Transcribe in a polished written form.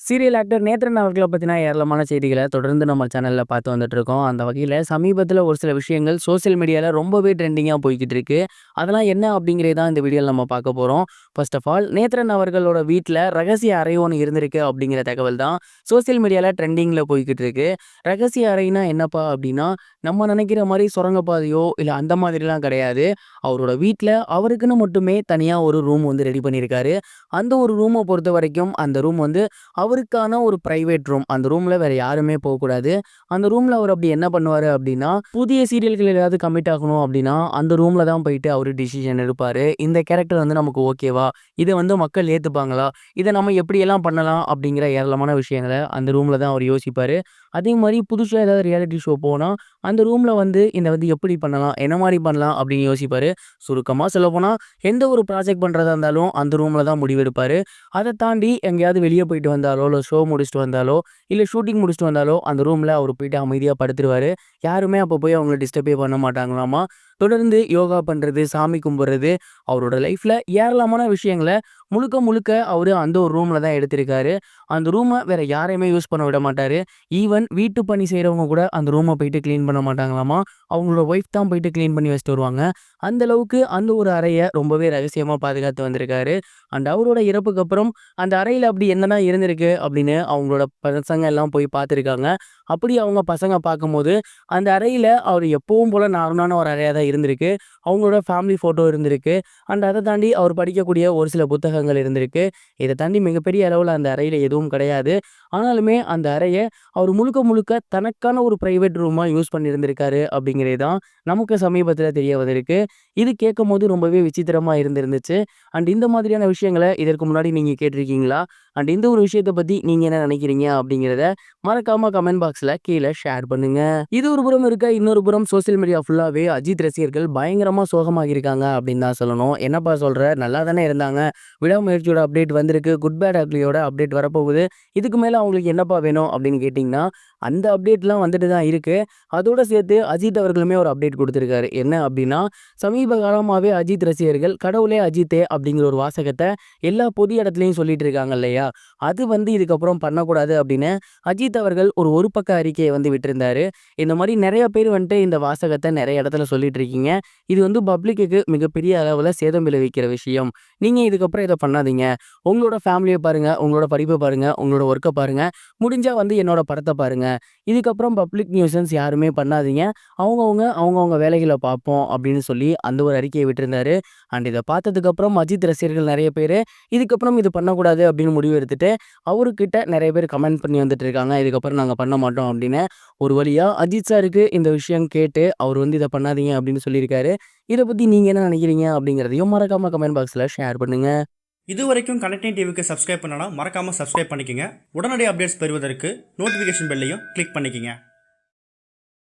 Serial actor Nethran அவர்கள பத்தின ஏராளமான செய்திகள தொடர்ந்து நம்ம சேனல்ல பார்த்து வந்துட்டு இருக்கோம். அந்த வகையில சமீபத்தில ஒரு சில விஷயங்கள் சோசியல் மீடியால ரொம்பவே ட்ரெண்டிங்கா போய்க்கிட்டு இருக்கு. அதெல்லாம் என்ன அப்படிங்கிறத தான் இந்த வீடியோல நம்ம பார்க்க போறோம். ஃபர்ஸ்ட் ஆஃப் ஆல் நேத்ரன் அவர்களோட வீட்ல ரகசிய அறை ஒண்ணு இருந்திருக்கு அப்படிங்கிற தகவல் தான் சோசியல் மீடியால ட்ரெண்டிங்ல போய்க்கிட்டு இருக்கு. ரகசிய அறைனா என்னப்பா அப்படின்னா, நம்ம நினைக்கிற மாரி சுரங்கப்பாதையோ இல்ல அந்த மாதிரிலாம் கிடையாது. அவரோட வீட்ல அவருக்குன்னு மட்டுமே தனியா ஒரு ரூம் வந்து ரெடி பண்ணியிருக்காரு. அந்த ஒரு ரூம பொறுத்தவரைக்கும் அந்த ரூம் வந்து அவருக்கான ஒரு பிரைவேட் ரூம். அந்த ரூம்ல வேற யாருமே போக்கூடாது. அந்த ரூம்ல அவரு அப்படி என்ன பண்ணுவாரு அப்படின்னா, புதிய சீரியல்கள் ஏதாவது கமிட் ஆகணும் அப்படின்னா, அந்த ரூம்ல தான் போயிட்டு அவரு டிசிஷன் எடுப்பாரு. இந்த கேரக்டர் வந்து நமக்கு ஓகேவா? இத வந்து மக்கள் ஏத்துப்பாங்களா? இத நம்ம எப்படியெல்லாம் பண்ணலாம்? அப்படிங்கிற ஏராளமான விஷயங்கள அந்த ரூம்ல தான் அவரு யோசிப்பாரு. அதே மாரி புதுசா ஏதாவது ரியாலிட்டி ஷோ போனா, அந்த ரூம்ல வந்து இத வந்து எப்படி பண்ணலாம்? என்ன மாரி பண்ணலாம்? அப்படின்னு யோசிப்பாரு. சுருக்கமா சொல்லப்போனா, எந்த ஒரு ப்ராஜெக்ட் பண்றதா இருந்தாலும் அந்த ரூம்ல தான் முடிவெடுப்பாரு. அத தாண்டி எங்கேயாவது வெளிய போயிட்டு வந்தாலோ, இல்ல ஷோ முடிச்சுட்டு வந்தாலோ, இல்ல ஷூட்டிங் முடிச்சுட்டு வந்தாலோ, அந்த ரூம்ல அவரு போயிட்டு அமைதியா படுத்துருவாரு. யாருமே அப்ப போய் அவங்கள டிஸ்டர்பே பண்ண மாட்டாங்களாமா. தொடர்ந்து யோகா பண்றது, சாமி கும்பிடுறது, அவரோட லைஃப்ல ஏராளமான விஷயங்கள முழுக்க முழுக்க அவரு அந்த ஒரு ரூம்ல தான் எடுத்திருக்காரு. அந்த ரூம வேற யாரையுமே யூஸ் பண்ண விட மாட்டாரு. ஈவன் வீட்டு பணி செய்றவங்க கூட அந்த ரூம போயிட்டு கிளீன் பண்ண மாட்டாங்களாமா. அவங்களோட ஒய்ஃப் தான் போயிட்டு கிளீன் பண்ணி வச்சுட்டு வருவாங்க. அந்த அளவுக்கு அந்த ஒரு அறைய ரொம்பவே ரகசியமா பாதுகாத்து வந்திருக்காரு. அண்ட் அவரோட இறப்புக்கு அப்புறம் அந்த அறையில அப்படி என்னதான் இருந்திருக்கு அப்படின்னு அவங்களோட பசங்க எல்லாம் போய் பார்த்துருக்காங்க. அப்படி அவங்க பசங்க பார்க்கும்போது, அந்த அறையில அவர் எப்பவும் போல நார்மலான ஒரு அறையா தான் இருந்திருக்கு. அவங்களோட ஃபேமிலி ஃபோட்டோ இருந்திருக்கு. அண்ட் அத தாண்டி அவர் படிக்கக்கூடிய ஒரு சில புத்தகங்கள் இருந்திருக்கு. இத தாண்டி மிகப்பெரிய அளவுல அந்த அறையில எதுவும் கிடையாது. ஆனாலுமே அந்த அறைய அவர் முழுக்க முழுக்க தனக்கான ஒரு பிரைவேட் ரூமா யூஸ் பண்ணியிருந்திருக்காரு அப்படிங்கிறது தான் நமக்கு சமீபத்தில தெரிய வந்திருக்கு. இது கேட்கும்போது ரொம்பவே விசித்திரமா இருந்திருந்துச்சு. அண்ட் இந்த மாதிரியான விஷயங்கள இதற்கு முன்னாடி நீங்க கேட்டிருக்கீங்களா? அண்ட் இந்த ஒரு விஷயத்த பத்தி நீங்க என்ன நினைக்கிறீங்க? அப்படிங்கிறத மறக்காம கமெண்ட் பாக்ஸ்ல கீழ ஷேர் பண்ணுங்க. இது ஒரு புறம் இருக்க, இன்னொரு புறம் சோசியல் மீடியா ஃபுல்லாவே அஜித் ரசிகர்கள் பயங்கரமா சோகமாகியிருக்காங்க அப்படின்னு தான் சொல்லணும். என்னப்பா சொல்ற? நல்லா தானே இருந்தாங்க. விடாமுயற்சியோட அப்டேட் வந்திருக்கு. குட் பேட் அக்லியோட அப்டேட் வரப்போகுது. இதுக்கு மேல அவங்களுக்கு என்னப்பா வேணும் அப்படின்னு கேட்டீங்கன்னா, அந்த அப்டேட்லாம் வந்துட்டு தான் இருக்கு. அதோட சேர்த்து அஜித் அவர்களுமே ஒரு அப்டேட் குடுத்திருக்காரு. என்ன அப்படின்னா, சமீப காலமாவே அஜித் ரசிகர்கள் கடவுளே அஜித்தே அப்படிங்கிற ஒரு வாசகத்த எல்லா பொது இடத்துலயும் சொல்லிட்டு இருக்காங்க இல்லையா? அது வந்து இதுக்கப்புறம் பண்ணக்கூடாது அப்படின்னு அஜித் அவர்கள் ஒரு பக்க அறிக்கைய வந்து விட்டிருந்தாரு. இந்த மாரி நெறைய பேர் வந்துட்டு இந்த வாசகத்த நெறைய இடத்துல சொல்லிட்டு இருக்கீங்க. இது வந்து பப்ளிக்குக்கு மிகப்பெரிய அளவுல சேதம் விளைவிக்கிற விஷயம். நீங்க இதுக்கப்புறம் இத பண்ணாதீங்க. உங்களோட ஃபேமிலிய பாருங்க, உங்களோட படிப்ப பாருங்க, உங்களோட ஒர்க்க பாருங்க. முடிஞ்சா வந்து என்னோட படத்த பாருங்க. இதுக்கப்புறம் பப்ளிக் நியூசன்ஸ் யாருமே பண்ணாதீங்க. அவங்கவங்க வேலைகள பார்ப்போம் அப்படின்னு சொல்லி அந்த ஒரு அறிக்கைய விட்டிருந்தாரு. அண்ட் இத பார்த்ததுக்கப்புறம் அஜித் ரசிகர்கள் நெறைய பேரு, இதுக்கப்புறம் இது பண்ணக்கூடாது அப்படின்னு முடிவு எடுத்துட்டு, அவருகிட்ட நெறைய பேர் கமெண்ட் பண்ணி வந்துட்டு இருக்காங்க. இதுக்கப்புறம் நாங்க பண்ண மாட்டோம் அப்படின்னு. ஒரு வழியா அஜித் சாருக்கு இந்த விஷயம் கேட்டு, அவர் வந்து இத பண்ணாதீங்க அப்படின்னு சொல்லியிருக்காரு. இத பத்தி நீங்க என்ன நினைக்கிறீங்க? அப்படிங்கிறதையும் மறக்காம கமெண்ட் பாக்ஸ்ல ஷேர் பண்ணுங்க. இதுவரைக்கும் கனெக்டிங் டிவிக்கு சப்ஸ்கிரைப் பண்ணனா மறக்காம சப்ஸ்கிரைப் பண்ணிக்கங்க. உடனடி அப்டேட்ஸ் பெறுவதற்கு நோட்டிஃபிகேஷன் பெல்லையும் கிளிக் பண்ணிக்கங்க.